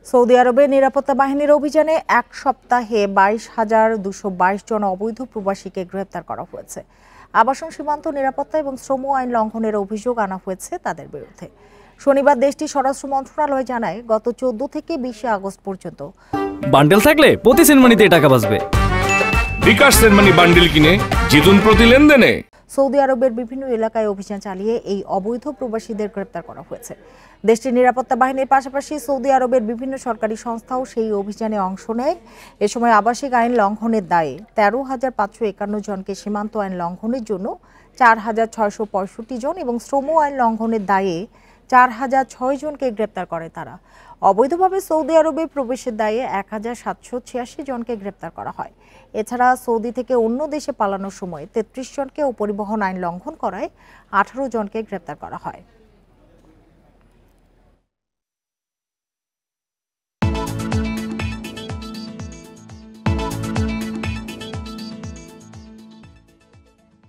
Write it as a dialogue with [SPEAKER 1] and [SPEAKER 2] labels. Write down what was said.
[SPEAKER 1] Saudi আরবের নিরাপত্তা বাহিনীর অভিযানে এক সপ্তাহে 22,222 জন অবৈধ প্রবাসীকে গ্রেপ্তার করা হয়েছে। আবাসন, সীমান্ত নিরাপত্তা এবং শ্রম আইন লঙ্ঘনের অভিযোগ আনা হয়েছে তাদের বিরুদ্ধে। শনিবার দেশটির স্বরাষ্ট্র মন্ত্রণালয় জানায়, গত 14 থেকে 20 আগস্ট পর্যন্ত
[SPEAKER 2] বান্ডেল থাকলে প্রতি সেনমানিতে টাকা বাঁচবে।
[SPEAKER 3] বিকাশ সেনমানি বান্ডেল কিনে জিতুন প্রতি লেনদেনে।
[SPEAKER 1] সৌদি আরবের বিভিন্ন এলাকায় অভিযান চালিয়ে এই অবৈধ প্রবাসীদের গ্রেপ্তার করা হয়েছে। দেশটির নিরাপত্তা বাহিনীর পাশাপাশি সৌদি আরবের বিভিন্ন সরকারি সংস্থাও সেই অভিযানে অংশ নেয়। এ সময় আবাসিক আইন লঙ্ঘনের দায়ে 13,551 জনকে, সীমান্ত আইন লঙ্ঘনের জন্য 4,665 জন এবং শ্রম আইন লঙ্ঘনের দায়ে 4,006 জনকে গ্রেপ্তার করে তারা। অবৈধভাবে সৌদি আরবে প্রবেশের দায়ে 1,786 জনকে গ্রেপ্তার করা হয়। এছাড়া সৌদি থেকে অন্য দেশে পালানোর সময় 33 জনকে ও পরিবহন আইন লঙ্ঘন করায় 18 জনকে গ্রেপ্তার করা হয়।